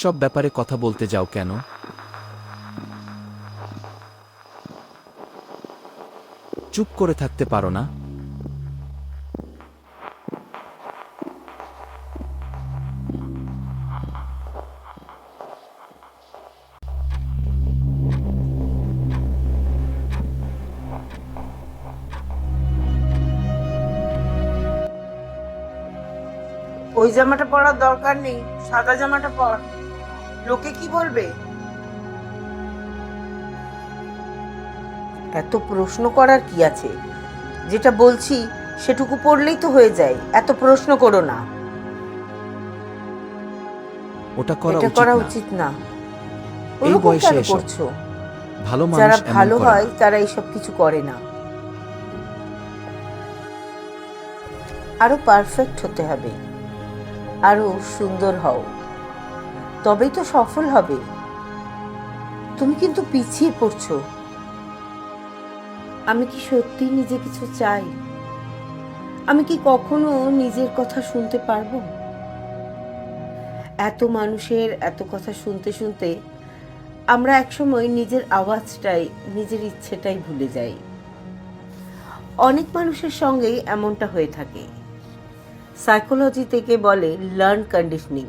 সব ব্যাপারে কথা বলতে যাও কেন? চুপ করে থাকতে পারো না? ওই জামাটা পরার দরকার নেই, সাদা জামাটা পর। লোকে কি বলবে? এত প্রশ্ন করার কি আছে? যেটা বলছি সেটুকু পড়লেই তো হয়ে যায়, এত প্রশ্ন করো না। ওটা করা এটা উচিত করা না। উচিত না। এই ওরকম বয়সে কেন এসব? করছো? ভালো মানুষ যারা এমন ভালো করে হয় না। তারা এইসব কিছু করে না। আরো পারফেক্ট হতে হবে, আরো সুন্দর হও, তবেই তো সফল হবে। তুমি কিন্তু পিছিয়ে পড়ছো। আমি কি সত্যি নিজে কিছু চাই? আমি কি কখনো নিজের কথা শুনতে পারবো? এত মানুষের এত কথা শুনতে শুনতে আমরা একসময় নিজের আওয়াজটাই, নিজের ইচ্ছেটাই ভুলে যাই। অনেক মানুষের সঙ্গেই এমনটা হয়ে থাকে। সাইকোলজি থেকে বলে লার্ন কন্ডিশনিং।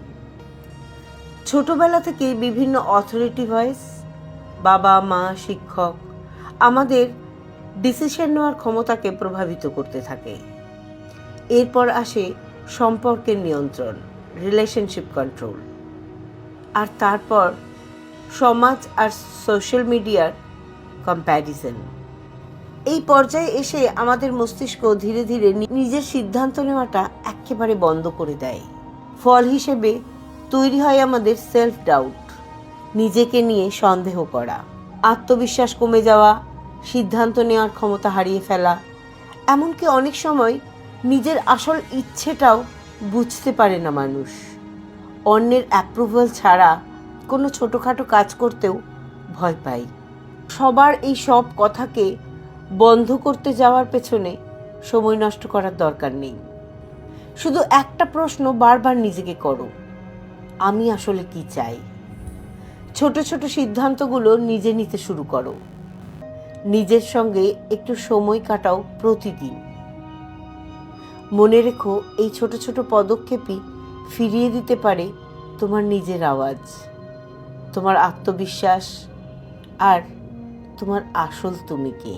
ছোটবেলা থেকে বিভিন্ন অথরিটি ভয়েস, বাবা মা শিক্ষক আমাদের ডিসিশন নেওয়ার ক্ষমতাকে প্রভাবিত করতে থাকে। এরপর আসে সম্পর্কের নিয়ন্ত্রণ, রিলেশনশিপ কন্ট্রোল, আর তারপর সমাজ আর সোশ্যাল মিডিয়ার কম্প্যারিজন। এই পর্যায়ে এসে আমাদের মস্তিষ্ক ধীরে ধীরে নিজের সিদ্ধান্ত নেওয়াটা একেবারে বন্ধ করে দেয়। ফল হিসেবে তৈরি হয় আমাদের সেলফ ডাউট, নিজেকে নিয়ে সন্দেহ করা, আত্মবিশ্বাস কমে যাওয়া, সিদ্ধান্ত নেওয়ার ক্ষমতা হারিয়ে ফেলা, এমনকি অনেক সময় নিজের আসল ইচ্ছেটাও বুঝতে পারে না মানুষ। অন্যের অ্যাপ্রুভাল ছাড়া কোনো ছোটোখাটো কাজ করতেও ভয় পাই। সবার এই সব কথাকে বন্ধ করতে যাওয়ার পেছনে সময় নষ্ট করার দরকার নেই। শুধু একটা প্রশ্ন বারবার নিজেকে করো, আমি আসলে কি চাই? ছোট ছোট সিদ্ধান্তগুলো নিজে নিতে শুরু করো। নিজের সঙ্গে একটু সময় কাটাও প্রতিদিন। মনে রেখো, এই ছোট ছোট পদক্ষেপই ফিরিয়ে দিতে পারে তোমার নিজের আওয়াজ, তোমার আত্মবিশ্বাস আর তোমার আসল তুমিকে।